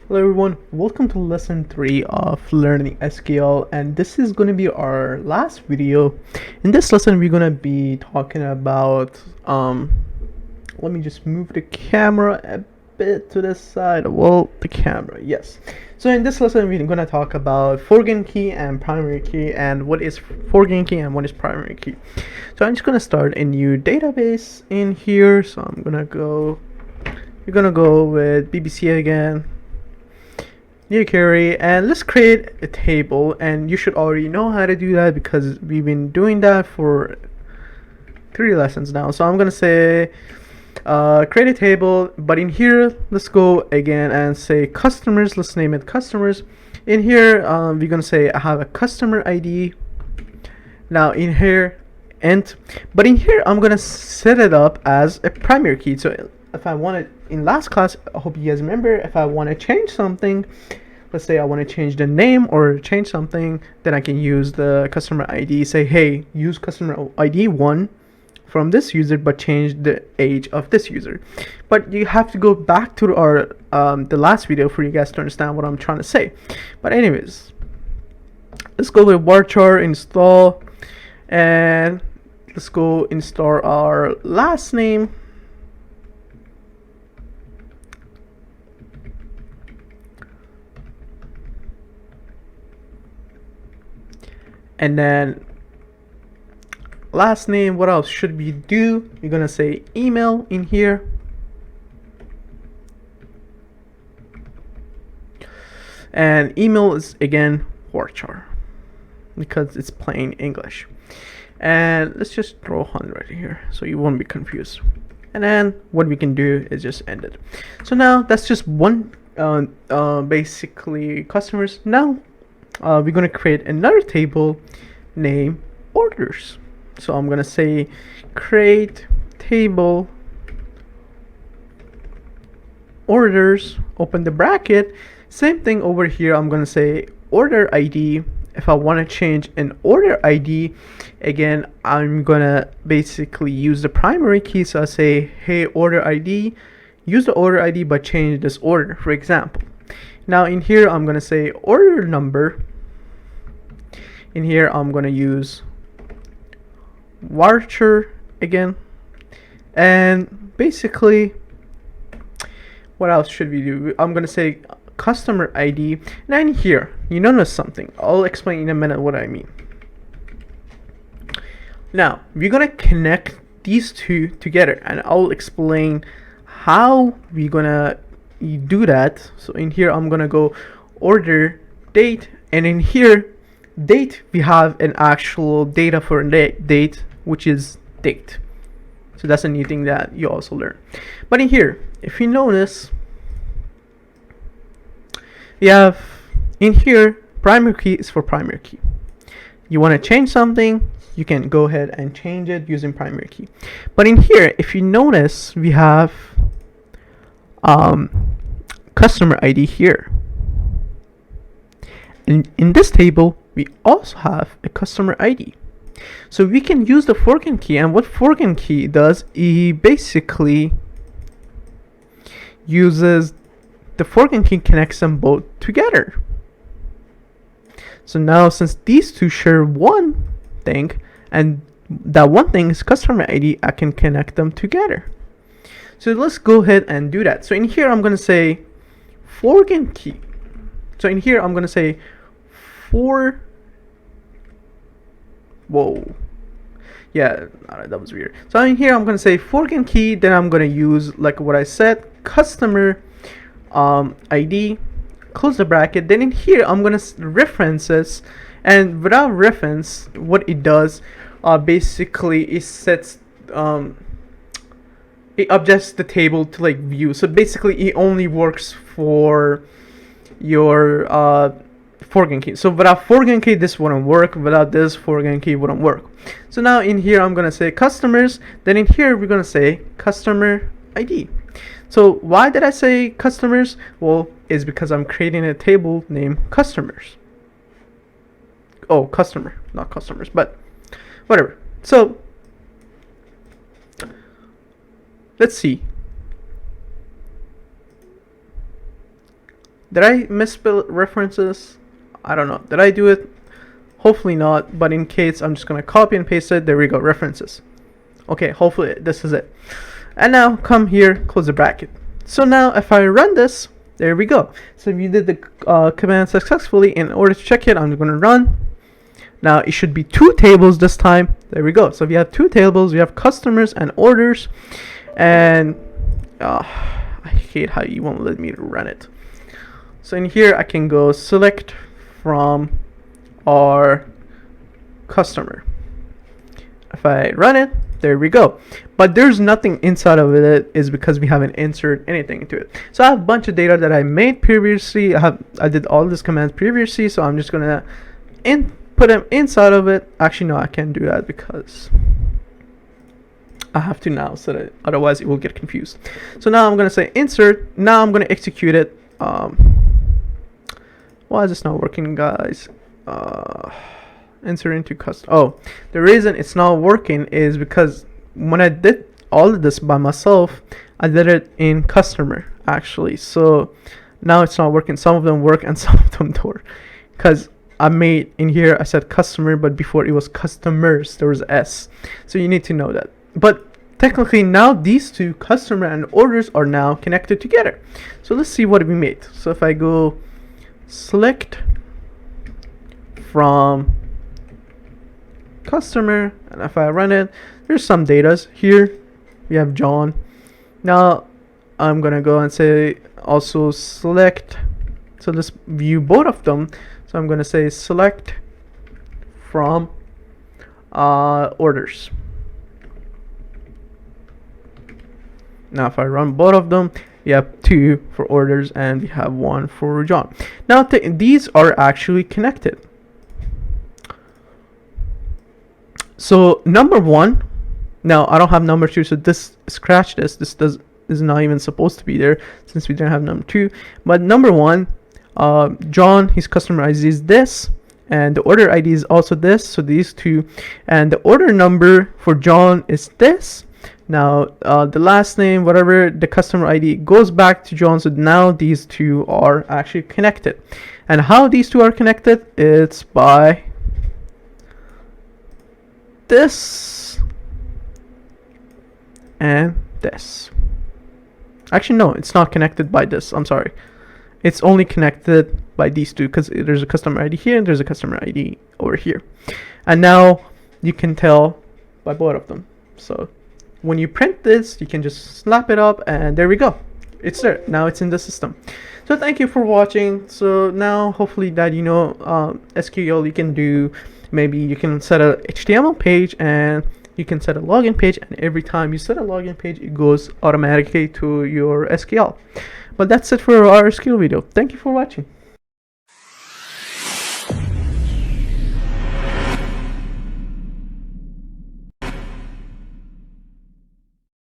Hello everyone, welcome to lesson 3 of learning SQL, and this is going to be our last video. In this lesson we're going to be talking about let me just move the camera a bit to the side. Well, the camera, yes. So in this lesson we're going to talk about foreign key and primary key, and what is foreign key and what is primary key. So I'm just going to start a new database in here. So we're going to go with BBC again, new query, and let's create a table. And you should already know how to do that because we've been doing that for 3 lessons now. So I'm gonna say create a table, but in here let's go again and say customers. Let's name it customers. In here we're gonna say I have a customer ID. Now in here int, but in here I'm gonna set it up as a primary key. So if I want to, in last class, I hope you guys remember, if I want to change something, let's say I want to change the name or change something, then I can use the customer ID, say hey, use customer ID 1 from this user but change the age of this user. But you have to go back to our the last video for you guys to understand what I'm trying to say. But anyways, let's go with varchar install, and let's go install our last name. And then last name, what else should we do? We're gonna say email in here. And email is again varchar because it's plain English. And let's just throw 100 here so you won't be confused. And then what we can do is just end it. So now that's just one basically customers. Now we're going to create another table named orders. So I'm going to say create table orders, open the bracket. Same thing over here. I'm going to say order ID. If I want to change an order ID, again, I'm going to basically use the primary key. So I say, hey, order ID, use the order ID, but change this order, for example. Now in here, I'm going to say order number. In here, I'm going to use varchar again. And basically, what else should we do? I'm going to say customer ID. Now in here, you notice something. I'll explain in a minute what I mean. Now, we're going to connect these two together, and I'll explain how we're going to do that. So in here, I'm going to go order date, and in here, date, we have an actual data for date, which is date. So that's a new thing that you also learn. But in here, if you notice, we have in here primary key is for primary key. You want to change something, you can go ahead and change it using primary key. But in here, if you notice, we have customer ID here. And in this table, we also have a customer ID. So we can use the foreign key, and what foreign key does, it basically uses the foreign key, connects them both together. So now since these two share one thing, and that one thing is customer ID, I can connect them together. So let's go ahead and do that. So in here, I'm going to say foreign key. So in here, I'm going to say whoa, yeah, that was weird. So in here, I'm going to say foreign key, then I'm going to use, like what I said, customer ID, close the bracket. Then in here, I'm going to reference this, and without reference, what it does, basically it sets, it adjusts the table to like view. So basically, it only works for your foreign key. So without foreign key, this wouldn't work. Without this, foreign key wouldn't work. So now in here, I'm going to say customers. Then in here, we're going to say customer ID. So why did I say customers? Well, it's because I'm creating a table named customers. Oh, customer, not customers, but whatever. So let's see. Did I misspell references? I don't know. Did I do it? Hopefully not, but in case, I'm just gonna copy and paste it. There we go, references. Okay, hopefully this is it. And now come here, close the bracket. So now if I run this, there we go. So if you did the command successfully, in order to check it, I'm gonna run. Now it should be 2 tables this time. There we go. So if you have 2 tables, you have customers and orders. And I hate how you won't let me run it. So in here I can go select from our customer. If I run it, there we go. But there's nothing inside of it, is because we haven't inserted anything into it. So I have a bunch of data that I made previously. I did all these commands previously, so I'm just gonna put them inside of it. Actually no, I can't do that because I have to now set it, otherwise it will get confused. So now I'm gonna say insert. Now I'm gonna execute it. Why is this not working, guys? Insert into custom. Oh, the reason it's not working is because when I did all of this by myself, I did it in customer actually. So now it's not working. Some of them work and some of them don't, because I made in here I said customer, but before it was customers, there was S. So you need to know that. But technically now these two, customer and orders, are now connected together. So let's see what we made. So if I go select from customer, and if I run it, there's some data here. We have John. Now I'm gonna go and say also select. So let's view both of them. So I'm gonna say select from orders. Now if I run both of them, we have 2 for orders and we have 1 for John. Now these are actually connected. So number 1, now I don't have number 2, so this, scratch this. This is not even supposed to be there since we don't have number 2. But number 1, John, his customer ID is this, and the order ID is also this. So these 2, and the order number for John is this. Now the last name, whatever, the customer ID goes back to John. So now these 2 are actually connected. And how these 2 are connected, it's by this and this. Actually no, it's not connected by this, I'm sorry. It's only connected by these 2, because there's a customer ID here and there's a customer ID over here. And now you can tell by both of them. So when you print this, you can just slap it up and there we go. It's there. Now it's in the system. So thank you for watching. So now hopefully that you know SQL, you can do, maybe you can set a HTML page and you can set a login page, and every time you set a login page, it goes automatically to your SQL. But that's it for our SQL video. Thank you for watching.